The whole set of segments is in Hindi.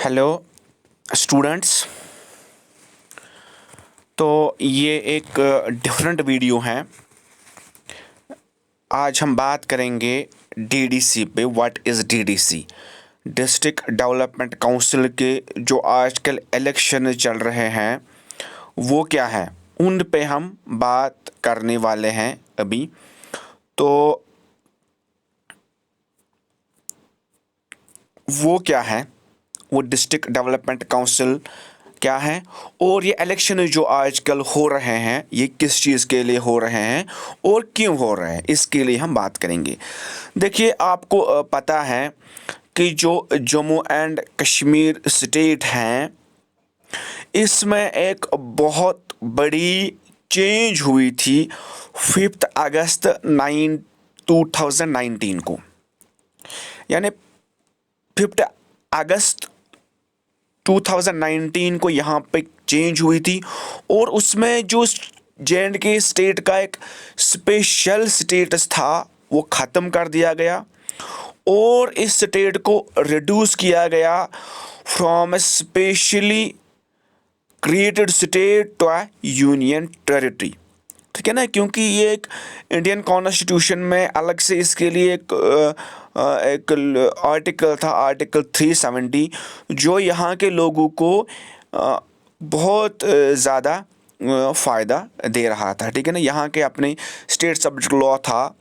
Hello students. तो ये एक डिफरेंट वीडियो है। आज हम बात करेंगे डीडीसी पे। What is DDC? District development council के जो आजकल इलेक्शन चल रहे हैं वो क्या है, उन पे हम बात करने वाले हैं अभी। तो वो क्या है, वो डिस्ट्रिक्ट डेवलपमेंट काउंसिल क्या है, और ये इलेक्शन जो आजकल हो रहे हैं ये किस चीज़ के लिए हो रहे हैं और क्यों हो रहे हैं, इसके लिए हम बात करेंगे। देखिए, आपको पता है कि जो जम्मू एंड कश्मीर स्टेट हैं, इसमें एक बहुत बड़ी चेंज हुई थी 5 अगस्त 2019 को। यानी 5 अगस्त 2019 को यहाँ पे चेंज हुई थी, और उसमें जो J&K स्टेट का एक स्पेशल स्टेटस था वो ख़त्म कर दिया गया, और इस स्टेट को रिड्यूस किया गया from a specially created state to a union territory. ठीक है ना, क्योंकि ये एक इंडियन कॉन्स्टिट्यूशन में अलग से इसके लिए एक आर्टिकल था, आर्टिकल 370, जो यहाँ के लोगों को बहुत ज़्यादा फ़ायदा दे रहा था। ठीक है ना, यहाँ के अपने स्टेट सब्जेक्ट लॉ था।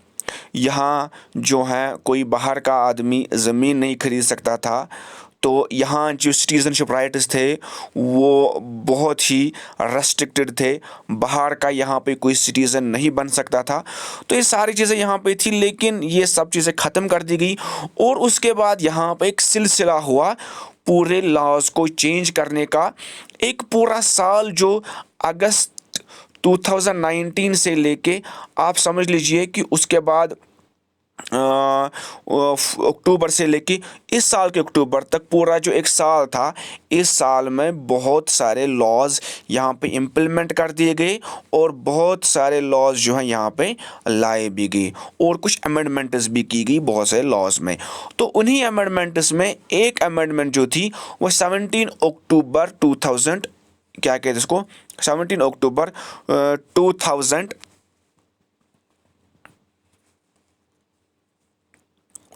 यहाँ जो है कोई बाहर का आदमी ज़मीन नहीं खरीद सकता था, तो यहाँ जो सिटीज़नशिप राइट्स थे वो बहुत ही रेस्ट्रिक्टेड थे। बाहर का यहाँ पे कोई सिटीज़न नहीं बन सकता था। तो ये सारी चीज़ें यहाँ पे थी, लेकिन ये सब चीज़ें ख़त्म कर दी गई, और उसके बाद यहाँ पे एक सिलसिला हुआ पूरे लॉज को चेंज करने का। एक पूरा साल जो अगस्त 2019 से लेके आप समझ लीजिए कि उसके बाद अक्टूबर से लेके इस साल के अक्टूबर तक पूरा जो एक साल था, इस साल में बहुत सारे लॉज यहाँ पे इम्प्लीमेंट कर दिए गए, और बहुत सारे लॉज जो हैं यहाँ पे लाए भी गए, और कुछ अमेंडमेंट्स भी की गई बहुत सारे लॉज में। तो उन्हीं अमेंडमेंट्स में एक अमेंडमेंट जो थी वो 17 अक्टूबर 2000, क्या कहते हैं इसको, 17 अक्टूबर 2000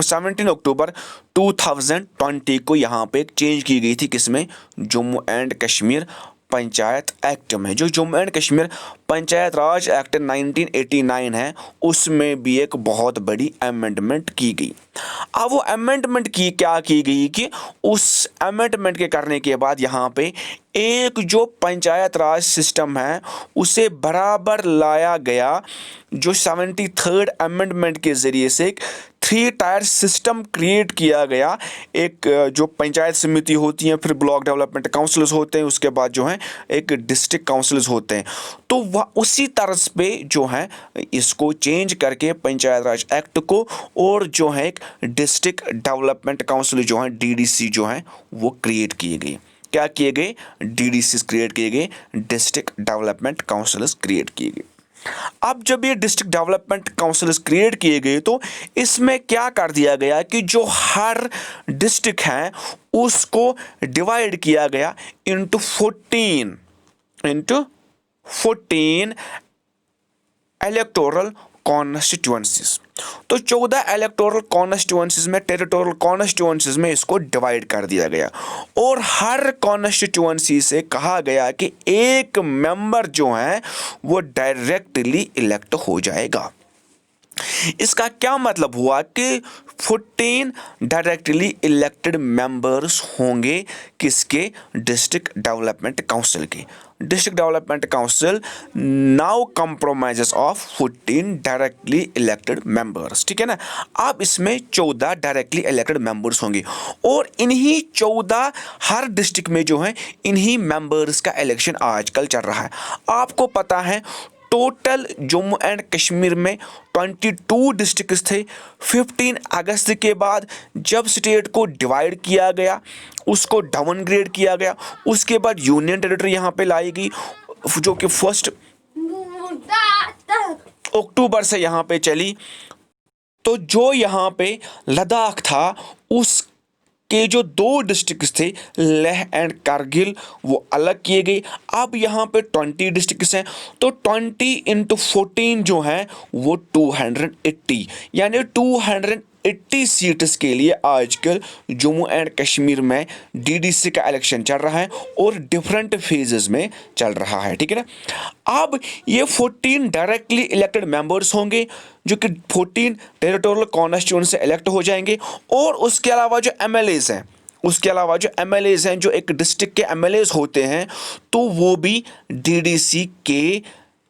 17 अक्टूबर 2020 को यहाँ पे एक चेंज की गई थी, किसमें, जम्मू एंड कश्मीर पंचायत एक्ट में। जो Jammu and Kashmir panchayat Raj act 1989 है, उसमें भी एक बहुत बड़ी अमेंडमेंट की गई। अब वो अमेंडमेंट क्या की गई कि उस अमेंडमेंट के करने के बाद यहाँ पे एक जो पंचायत राज सिस्टम है उसे बराबर लाया गया। जो 73rd अमेंडमेंट के ज़रिए से एक 3 टायर सिस्टम क्रिएट किया गया। एक जो पंचायत समिति होती हैं, फिर ब्लॉक डेवलपमेंट काउंसिल्स होते हैं, उसके बाद जो है एक डिस्ट्रिक्ट काउंसिल्स होते हैं। तो वह उसी तरह पे जो है इसको चेंज करके पंचायत राज एक्ट को, और जो है एक डिस्ट्रिक्ट डेवलपमेंट काउंसिल जो है डीडीसी जो है वो क्रिएट किए गए। क्या किए गए? डीडीसी क्रिएट किए गए, डिस्ट्रिक्ट डेवलपमेंट काउंसिल्स क्रिएट किए गए। अब जब ये डिस्ट्रिक्ट डेवलपमेंट काउंसिल्स क्रिएट किए गए तो इसमें क्या कर दिया गया कि जो हर डिस्ट्रिक्ट है उसको डिवाइड किया गया इनटू 14 इलेक्टोरल कॉन्स्टिट्यूएंसीज। तो 14 इलेक्टोरल कॉन्स्टिट्यूएंसीज में, टेरिटोरियल कॉन्स्टिट्यूएंसीज में इसको डिवाइड कर दिया गया, और हर कॉन्स्टिट्यूएंसी से कहा गया कि एक मेंबर जो है वो डायरेक्टली इलेक्ट हो जाएगा। इसका क्या मतलब हुआ कि 14 डायरेक्टली इलेक्टेड मेंबर्स होंगे किसके? डिस्ट्रिक्ट डेवलपमेंट काउंसिल के। District development council now compromises of 14 directly elected members. ठीक है ना, अब इसमें 14 डायरेक्टली इलेक्टेड मेंबर्स होंगे, और इन्हीं 14 हर डिस्ट्रिक्ट में जो है इन्हीं मेंबर्स का इलेक्शन आजकल चल रहा है। आपको पता है टोटल जम्मू एंड कश्मीर में 22 डिस्ट्रिक्ट्स थे। 15 अगस्त के बाद जब स्टेट को डिवाइड किया गया, उसको डाउनग्रेड किया गया, उसके बाद यूनियन टेरिटरी यहाँ पे लाई गई, जो कि 1 अक्टूबर से यहाँ पे चली। तो जो यहाँ पे लद्दाख था उस के जो 2 डिस्ट्रिक्ट्स थे लेह एंड कारगिल वो अलग किए गए। अब यहाँ पे 20 डिस्ट्रिक्ट्स हैं, तो 20 × 14 जो हैं वो 280, यानी 280 सीट्स के लिए आजकल जम्मू एंड कश्मीर में डीडीसी का इलेक्शन चल रहा है और डिफरेंट फेजेस में चल रहा है, ठीक है ना। अब ये 14 डायरेक्टली इलेक्टेड मेंबर्स होंगे जो कि 14 टेरिटोरियल कॉन्स्टिट्यूएंसी से इलेक्ट हो जाएंगे, और उसके अलावा जो एमएलएज हैं, जो एक डिस्ट्रिक्ट के एमएलएज होते हैं, तो वो भी डीडीसी के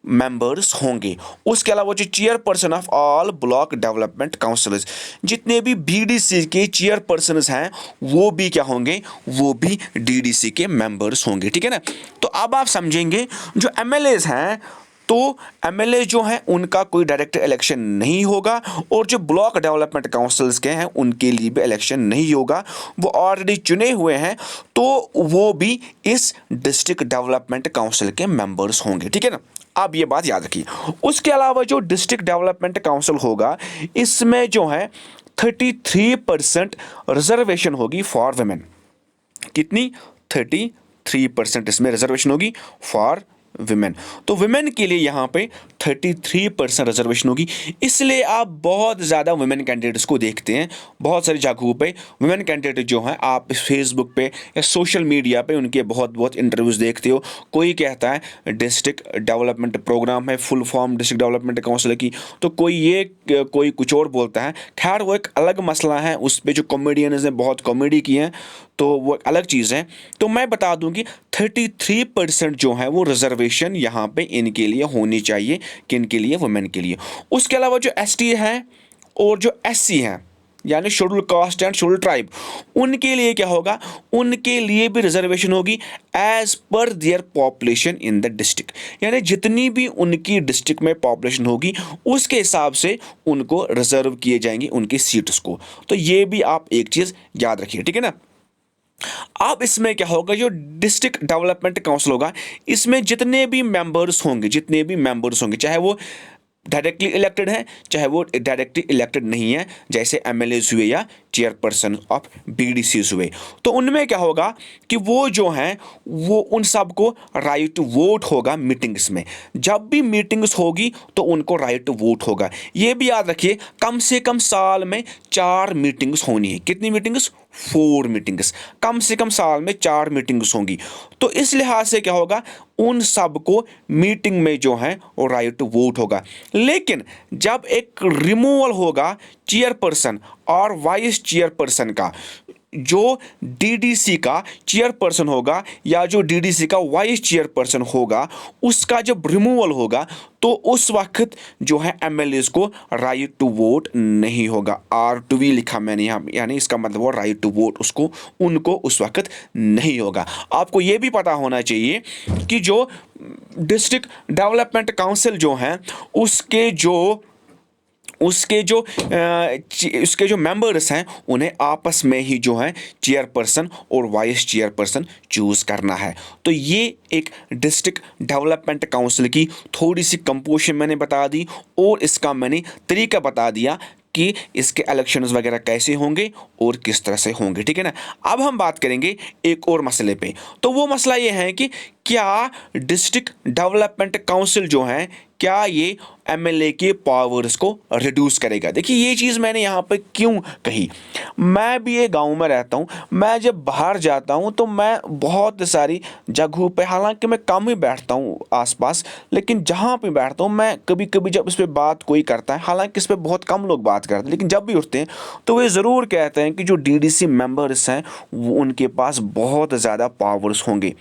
मेंबर्स होंगे। उसके अलावा जो chairperson of all block development councils, जितने भी बीडीसी के चेयरपर्सन्स हैं वो भी क्या होंगे, वो भी डीडीसी के मेंबर्स होंगे, ठीक है ना। तो अब आप समझेंगे जो एमएलएज हैं, तो एमएलए जो हैं उनका कोई डायरेक्ट इलेक्शन नहीं होगा, और जो ब्लॉक डेवलपमेंट काउंसिल्स के हैं उनके लिए भी इलेक्शन नहीं होगा, वो ऑलरेडी चुने हुए हैं, तो वो भी इस डिस्ट्रिक्ट डेवलपमेंट काउंसिल के मेंबर्स होंगे, ठीक है ना। आप ये बात याद रखिए। उसके अलावा जो डिस्ट्रिक्ट डेवलपमेंट काउंसिल होगा, इसमें जो है 33% रिजर्वेशन होगी फॉर वुमेन। कितनी? 33% इसमें रिजर्वेशन होगी फॉर विमेन। तो विमेन के लिए यहाँ पे 33% रिजर्वेशन होगी। इसलिए आप बहुत ज़्यादा वुमेन कैंडिडेट्स को देखते हैं बहुत सारी जगहों पे। वुमेन कैंडिडेट जो हैं आप फेसबुक पे या सोशल मीडिया पे उनके बहुत इंटरव्यूज़ देखते हो। कोई कहता है डिस्ट्रिक्ट डेवलपमेंट प्रोग्राम है, full form district development council की, तो कोई कुछ और बोलता है। खैर वो एक अलग मसला है, उस पर जो कॉमेडियंस ने बहुत कॉमेडी की है, तो वो अलग चीज़ है। तो मैं बता दूं कि 33% जो है वो रिजर्वेशन यहाँ पे इनके लिए होनी चाहिए, किनके लिए? वुमेन के लिए। उसके अलावा जो एसटी है और जो एससी हैं, यानी schedule caste and schedule tribe, उनके लिए क्या होगा? उनके लिए भी रिजर्वेशन होगी as per their population in the district, यानी जितनी भी उनकी डिस्ट्रिक्ट में पॉपुलेशन होगी उसके हिसाब से उनको रिजर्व किए जाएंगे उनकी सीट्स को। तो ये भी आप एक चीज़ याद रखिए, ठीक है ना। अब इसमें क्या होगा, जो डिस्ट्रिक्ट डेवलपमेंट काउंसिल होगा, इसमें जितने भी मेंबर्स होंगे, चाहे वो डायरेक्टली इलेक्टेड हैं, चाहे वो डायरेक्टली इलेक्टेड नहीं है, जैसे एमएलएज हुए या चेयरपर्सन ऑफ बीडीसीज हुए, तो उनमें क्या होगा कि वो जो हैं वो उन सबको राइट टू वोट होगा मीटिंग्स में। जब भी मीटिंग्स होगी तो उनको राइट टू वोट होगा। ये भी याद रखिए, कम से कम साल में 4 मीटिंग्स होनी है। कितनी मीटिंग्स? 4 मीटिंग्स। कम से कम साल में 4 मीटिंग्स होंगी। तो इस लिहाज से क्या होगा, उन सबको मीटिंग में जो है वो राइट टू वोट होगा। लेकिन जब एक रिमूवल होगा चेयरपर्सन और वाइस चेयरपर्सन का, जो डीडीसी का चेयरपर्सन होगा या जो डीडीसी का वाइस चेयरपर्सन होगा, उसका जब रिमूवल होगा तो उस वक्त जो है एमएलएज को राइट टू वोट नहीं होगा। R2V लिखा मैंने यहाँ, यानी इसका मतलब वो राइट टू वोट उनको उस वक्त नहीं होगा। आपको ये भी पता होना चाहिए कि जो डिस्ट्रिक्ट डेवलपमेंट काउंसिल जो हैं उसके जो मेंबर्स हैं उन्हें आपस में ही जो है चेयरपर्सन और वाइस चेयरपर्सन चूज़ करना है। तो ये एक डिस्ट्रिक्ट डेवलपमेंट काउंसिल की थोड़ी सी कंपोजिशन मैंने बता दी और इसका मैंने तरीका बता दिया कि इसके इलेक्शंस वगैरह कैसे होंगे और किस तरह से होंगे, ठीक है ना। अब हम बात करेंगे एक और मसले पे। तो वो मसला ये है कि क्या डिस्ट्रिक्ट डेवलपमेंट काउंसिल जो है, क्या ये एमएलए के पावर्स को रिड्यूस करेगा? देखिए ये चीज़ मैंने यहाँ पे क्यों कही, मैं भी एक गांव में रहता हूँ। मैं जब बाहर जाता हूँ तो मैं बहुत सारी जगहों पे, हालांकि मैं कम ही बैठता हूँ आसपास, लेकिन जहाँ पे बैठता हूँ मैं कभी कभी जब इस पर बात कोई करता है, हालांकि इस पर बहुत कम लोग बात करते हैं, लेकिन जब भी उठते हैं तो वे ज़रूर कहते हैं कि जो डीडीसी मेंबर्स हैं वो उनके पास बहुत ज़्यादा पावर्स होंगे,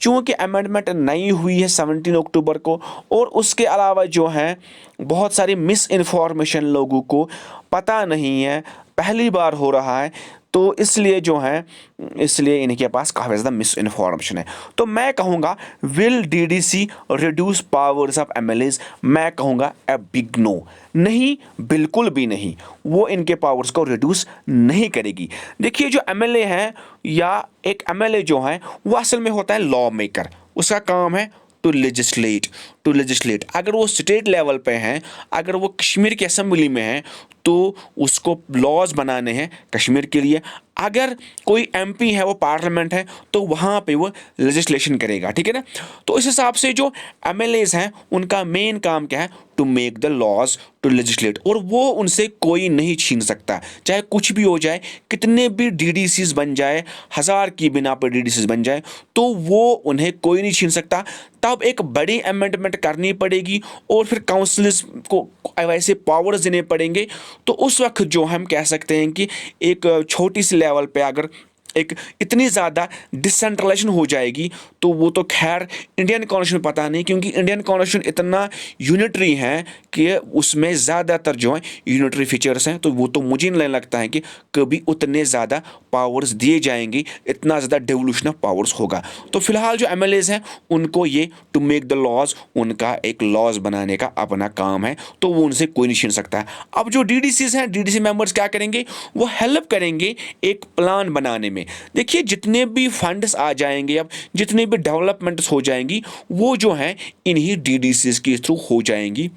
चूँकि अमेंडमेंट नई हुई है 17 अक्टूबर को, और उसके अलावा जो है बहुत सारी मिस इन्फॉर्मेशन लोगों को पता नहीं है, पहली बार हो रहा है, तो इसलिए इनके पास काफ़ी ज़्यादा मिस इन्फॉर्मेशन है। तो मैं कहूँगा will DDC reduce powers of MLAs? मैं कहूँगा ए बिग नो, नहीं, बिल्कुल भी नहीं, वो इनके पावर्स को रिड्यूस नहीं करेगी। देखिए जो एमएलए हैं या एक एमएलए जो है वो असल में होता है लॉ मेकर, उसका काम है टू लेजिस्लेट, टू लेजिस्लेट। अगर वो स्टेट लेवल पे हैं, अगर वो कश्मीर की असेंबली में हैं, तो उसको लॉज बनाने हैं कश्मीर के लिए। अगर कोई एमपी है, वो पार्लियामेंट है, तो वहाँ पे वो लेजिस्लेशन करेगा, ठीक है ना। तो इस हिसाब से जो एमएलएज हैं उनका मेन काम क्या है, to make the laws, to legislate, और वो उनसे कोई नहीं छीन सकता। चाहे कुछ भी हो जाए, कितने भी डीडीसीज बन जाए, 1000 की बिना पर डीडीसीज बन जाए, तो वो उन्हें कोई नहीं छीन सकता। तब एक बड़ी अमेंडमेंट करनी पड़ेगी और फिर काउंसिल्स को वैसे पावर्स देने पड़ेंगे। तो उस वक्त जो हम कह सकते हैं कि एक छोटी सी लेवल पे अगर एक इतनी ज़्यादा डिसेंट्रलाइजेशन हो जाएगी, तो वो तो खैर इंडियन कॉन्स्टिट्यूशन पता नहीं, क्योंकि इंडियन कॉन्स्टिट्यूशन इतना यूनिटरी है कि उसमें ज़्यादातर जो है यूनिटरी फीचर्स हैं। तो वो तो मुझे नहीं लगता है कि कभी उतने ज़्यादा पावर्स दिए जाएंगे, इतना ज़्यादा डेवोल्यूशन ऑफ पावर्स होगा। तो फिलहाल जो एमएलएज हैं उनको ये टू मेक द लॉज, उनका एक लॉज बनाने का अपना काम है, तो वो उनसे कोई नहीं छीन सकता है। अब जो डीडीसीज हैं, डीडीसी मेंबर्स क्या करेंगे, वो हेल्प करेंगे एक प्लान बनाने में। देखिए जितने भी फंड्स आ जाएंगे, अब जितने भी डेवलपमेंट्स हो जाएंगी, वो जो हैं इन्हीं डीडीसीज के थ्रू हो जाएंगी,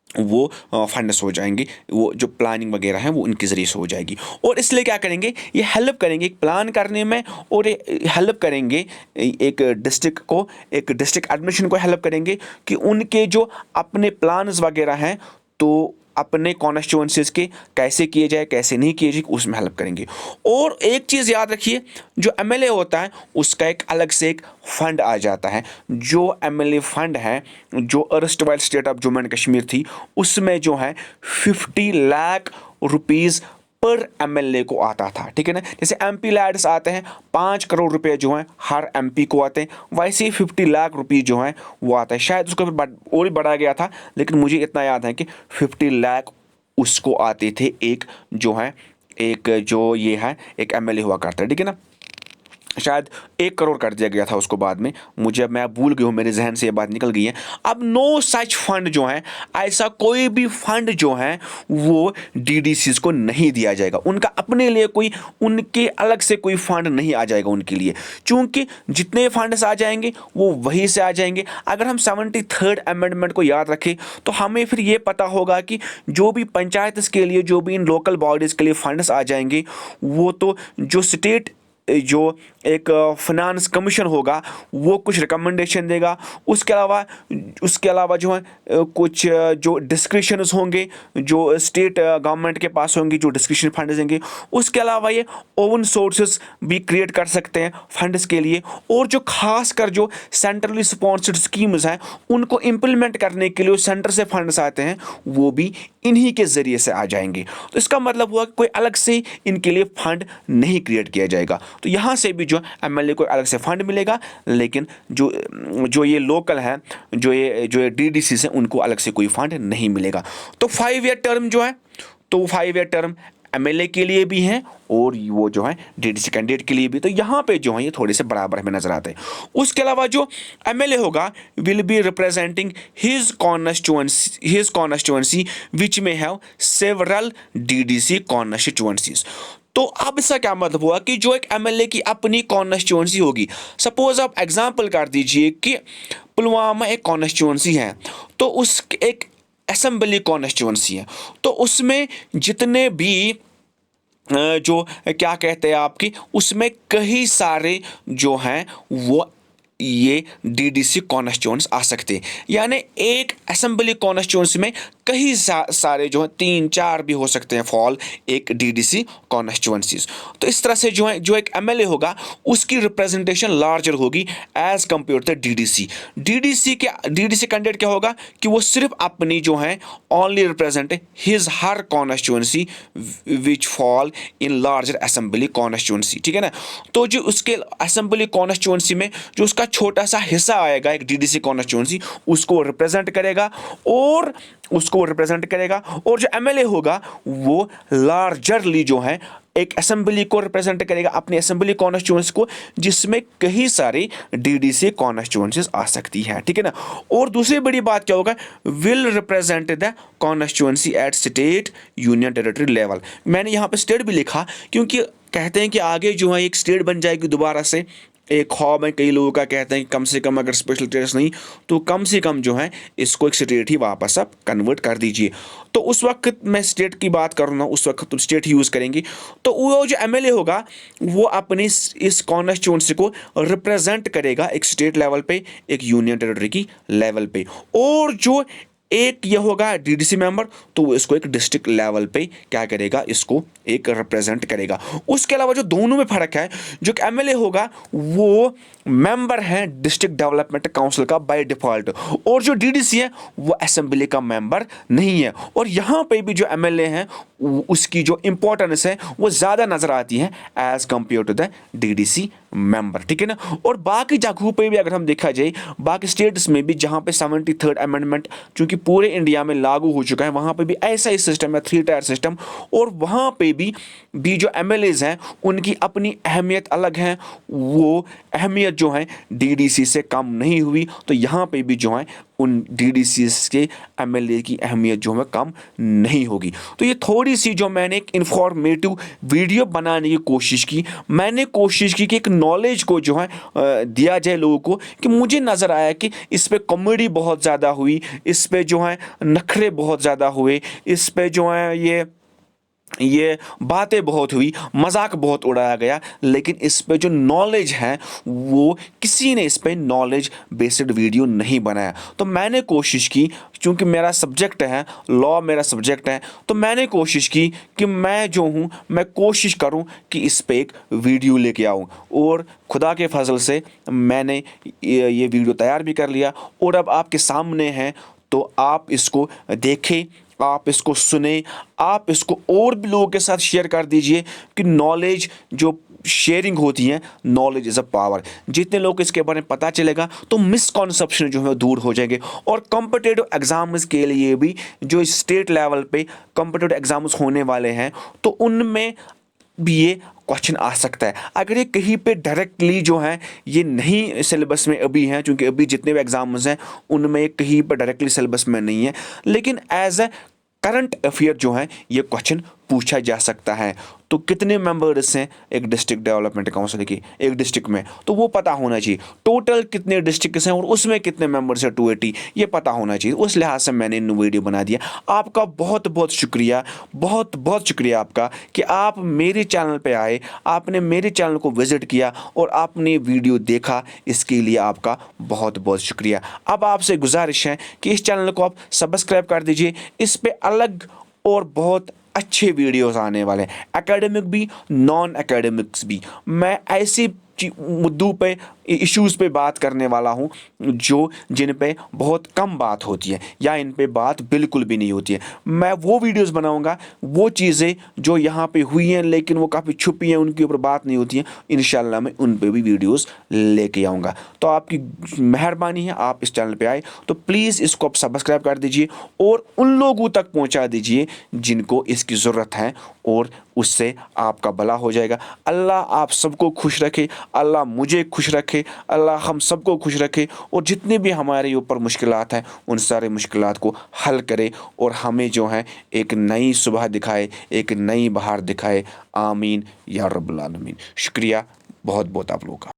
वो फंड्स हो जाएंगे, वो जो प्लानिंग वगैरह है वो इनके ज़रिए से हो जाएगी। और इसलिए क्या करेंगे, ये हेल्प करेंगे एक प्लान करने में, और हेल्प करेंगे एक डिस्ट्रिक्ट को, एक डिस्ट्रिक्ट एडमिनिस्ट्रेशन को हेल्प करेंगे कि उनके जो अपने प्लान्स वगैरह हैं, तो अपने कॉन्स्टिट्यूएंसीज के कैसे किए जाए, कैसे नहीं किए जाए, उसमें हेल्प करेंगे। और एक चीज़ याद रखिए, जो एमएलए होता है उसका एक अलग से एक फंड आ जाता है। जो एमएलए फंड है, जो erstwhile state of Jammu and Kashmir थी, उसमें जो है 50 लाख रुपीज़ पर एमएलए को आता था, ठीक है ना। जैसे एमपी लैड्स आते हैं 5 करोड़ रुपए जो हैं हर एमपी को आते हैं, वैसे ही 50 लाख रुपये जो हैं वो आता है। शायद उसको फिर और भी बढ़ा गया था, लेकिन मुझे इतना याद है कि 50 लाख उसको आते थे, एक जो है, एक जो ये है एक एमएलए हुआ करता है, ठीक है ना। शायद 1 करोड़ कर दिया गया था उसको बाद में, मुझे, मैं भूल गई हूँ, मेरे जहन से ये बात निकल गई है। अब नो सच फंड जो है, ऐसा कोई भी फंड जो है वो डीडीसीज को नहीं दिया जाएगा। उनका अपने लिए कोई, उनके अलग से कोई फंड नहीं आ जाएगा उनके लिए, क्योंकि जितने फंड्स आ जाएंगे वो वहीं से आ जाएंगे। अगर हम 73rd अमेंडमेंट को याद रखें, तो हमें फिर ये पता होगा कि जो भी पंचायत के लिए, जो भी इन लोकल बॉडीज़ के लिए फंड्स आ जाएंगे, वो तो जो स्टेट, जो एक फाइनेंस कमीशन होगा, वो कुछ रिकमेंडेशन देगा। उसके अलावा जो है कुछ जो डिस्क्रिशंस होंगे, जो स्टेट गवर्नमेंट के पास होंगे, जो डिस्क्रिशन फंड्स देंगे। उसके अलावा ये ओवन सोर्सेस भी क्रिएट कर सकते हैं फंड्स के लिए, और जो खास कर जो सेंट्रली स्पॉन्सर्ड स्कीम्स हैं उनको इम्प्लीमेंट करने के लिए सेंटर से फंड्स आते हैं, वो भी इन्हीं के ज़रिए से आ जाएंगे। तो इसका मतलब हुआ कि कोई अलग से इनके लिए फंड नहीं क्रिएट किया जाएगा। तो यहाँ से भी जो एमएलए को अलग से फंड मिलेगा, लेकिन जो ये लोकल हैं, जो ये डीडीसी हैं, उनको अलग से कोई फंड नहीं मिलेगा। तो 5 ईयर टर्म जो है, तो 5 ईयर टर्म एमएलए के लिए भी हैं और वो जो है डीडीसी कैंडिडेट के लिए भी। तो यहाँ पे जो है ये थोड़े से बराबर हमें नजर आते हैं। उसके अलावा जो एमएलए होगा will be representing his constituency which में हैव सेवरल डीडीसी कॉन्स्टिट्यूएंसीज। तो अब इसका क्या मतलब हुआ कि जो एक एमएलए की अपनी कॉन्स्टिट्यूएंसी होगी, सपोज आप एग्जांपल कर दीजिए कि पुलवामा एक कॉन्स्टिट्यूएंसी है, तो उस एक असेंबली कॉन्स्टिट्यूएंसी है, तो उसमें जितने भी जो क्या कहते हैं आपकी, उसमें कई सारे जो हैं वो ये डीडीसी कॉन्स्टिट्यूएंट्स आ सकते हैं। यानी एक असेंबली कॉन्स्टिट्यूएंसी में कई सारे जो हैं 3-4 भी हो सकते हैं फॉल एक डीडीसी कॉन्स्टिट्यूएंसीज। तो इस तरह से जो है, जो एक एमएलए होगा उसकी रिप्रेजेंटेशन लार्जर होगी as compare to DDC. DDC candidate क्या होगा कि वो सिर्फ अपनी जो है only represent his her constituency which fall in larger assembly constituency, ठीक है ना। तो जो उसके असेंबली कॉन्स्टिट्यूएंसी में जो उसका छोटा सा हिस्सा आएगा एक डीडीसी कॉन्स्टिट्यूएंसी, उसको रिप्रेजेंट करेगा, और जो एमएलए होगा वो लार्जरली जो है एक असेंबली को रिप्रेजेंट करेगा, अपनी असेंबली कॉन्स्टिट्यूएंसी को, जिसमें कई सारी डीडीसी कॉन्स्टिट्यूएंसीज आ सकती है, ठीक है ना। और दूसरी बड़ी बात क्या होगा, will represent the constituency at state union territory level. मैंने यहाँ पे स्टेट भी लिखा क्योंकि कहते हैं कि आगे जो है एक स्टेट बन जाएगी दोबारा से, एक ख्वाब है कई लोगों का, कहते हैं कि कम से कम अगर स्पेशल स्टेटस नहीं तो कम से कम जो है इसको एक स्टेट ही वापस आप कन्वर्ट कर दीजिए। तो उस वक्त मैं स्टेट की बात कर रहा हूँ, उस वक्त तुम स्टेट यूज़ करेंगे। तो वो जो एमएलए होगा वो अपनी इस कॉन्स्टिट्यूंसी को रिप्रेजेंट करेगा एक स्टेट लेवल पे, एक यूनियन टेरिटरी की लेवल पे। और जो एक ये होगा डीडीसी मेंबर, तो वो इसको एक डिस्ट्रिक्ट लेवल पे क्या करेगा, इसको एक रिप्रेजेंट करेगा। उसके अलावा जो दोनों में फ़र्क है, जो एमएलए होगा वो मेंबर है डिस्ट्रिक्ट डेवलपमेंट काउंसिल का बाय डिफ़ॉल्ट, और जो डीडीसी है वो असेंबली का मेंबर नहीं है। और यहाँ पे भी जो एमएलए हैं उसकी जो इंपॉर्टेंस है वो ज़्यादा नज़र आती है as compare to the DDC member, ठीक है ना। और बाकी जगहों पे भी अगर हम देखा जाए, बाकी स्टेट्स में भी जहाँ पे 73rd अमेंडमेंट चूँकि पूरे इंडिया में लागू हो चुका है, वहाँ पे भी ऐसा ही सिस्टम है, 3 टायर सिस्टम। और वहाँ पे भी जो एमएलएज हैं उनकी अपनी अहमियत अलग है, वो अहमियत जो है डीडीसी से कम नहीं हुई। तो यहाँ पे भी जो है उन डीडीसी के एमएलए की अहमियत जो है कम नहीं होगी। तो ये थोड़ी सी जो मैंने एक इन्फॉर्मेटिव वीडियो बनाने की कोशिश की, मैंने कोशिश की कि एक नॉलेज को जो है दिया जाए लोगों को, कि मुझे नज़र आया कि इस पे कॉमेडी बहुत ज़्यादा हुई, इस पे जो है नखरे बहुत ज़्यादा हुए, इस पे जो है ये बातें बहुत हुई, मजाक बहुत उड़ाया गया, लेकिन इस पे जो नॉलेज है वो किसी ने इस पे नॉलेज बेस्ड वीडियो नहीं बनाया। तो मैंने कोशिश की, चूँकि मेरा सब्जेक्ट है लॉ, मेरा सब्जेक्ट है, तो मैंने कोशिश की कि मैं जो हूँ मैं कोशिश करूँ कि इस पे एक वीडियो लेके आऊँ। और खुदा के फजल से मैंने ये वीडियो तैयार भी कर लिया और अब आपके सामने है। तो आप इसको देखें, आप इसको सुने, आप इसको और भी लोगों के साथ शेयर कर दीजिए कि नॉलेज जो शेयरिंग होती है, नॉलेज इज़ अ पावर। जितने लोग को इसके बारे में पता चलेगा तो मिसकॉन्सेप्शन जो है दूर हो जाएंगे। और कॉम्पिटिटिव एग्जाम्स के लिए भी जो स्टेट लेवल पे कॉम्पिटिटिव एग्जाम्स होने वाले हैं, तो उनमें भी ये क्वेश्चन आ सकता है। अगर ये कहीं पे डायरेक्टली जो है ये नहीं सिलेबस में अभी है, क्योंकि अभी जितने भी एग्जाम्स हैं उनमें कहीं पर डायरेक्टली सिलेबस में नहीं है, लेकिन एज ए करंट अफेयर जो है ये क्वेश्चन पूछा जा सकता है। तो कितने मेंबर्स हैं एक डिस्ट्रिक्ट डेवलपमेंट काउंसिल की एक डिस्ट्रिक्ट में, तो वो पता होना चाहिए। टोटल कितने डिस्ट्रिक्ट्स हैं और उसमें कितने मेंबर्स हैं, 280, ये पता होना चाहिए। उस लिहाज से मैंने इन वीडियो बना दिया। आपका बहुत बहुत शुक्रिया, बहुत बहुत शुक्रिया आपका कि आप मेरे चैनल पे आए, आपने मेरे चैनल को विजिट किया और आपने वीडियो देखा, इसके लिए आपका बहुत बहुत शुक्रिया। अब आपसे गुजारिश है कि इस चैनल को आप सब्सक्राइब कर दीजिए। इस पे अलग और बहुत अच्छे वीडियोस आने वाले हैं, एकेडमिक भी, नॉन एकेडमिक्स भी। मैं ऐसे मुद्दों पे, इश्यूज़ पे बात करने वाला हूँ जिन पे बहुत कम बात होती है या इन पे बात बिल्कुल भी नहीं होती है। मैं वो वीडियोस बनाऊँगा, वो चीज़ें जो यहाँ पे हुई हैं लेकिन वो काफ़ी छुपी हैं, उनके ऊपर बात नहीं होती है, इंशाल्लाह मैं उन पे भी वीडियोस लेके आऊँगा। तो आपकी मेहरबानी है, आप इस चैनल पे आए तो प्लीज़ इसको आप सब्सक्राइब कर दीजिए और उन लोगों तक पहुँचा दीजिए जिनको इसकी ज़रूरत है, और उससे आपका भला हो जाएगा। अल्लाह आप सबको खुश रखे, अल्लाह मुझे खुश रखे, अल्लाह हम सबको खुश रखे, और जितने भी हमारे ऊपर मुश्किलात हैं उन सारे मुश्किलात को हल करे और हमें जो है एक नई सुबह दिखाए, एक नई बहार दिखाए। आमीन या रब्बुल आलमीन। शुक्रिया बहुत बहुत आप लोगों का।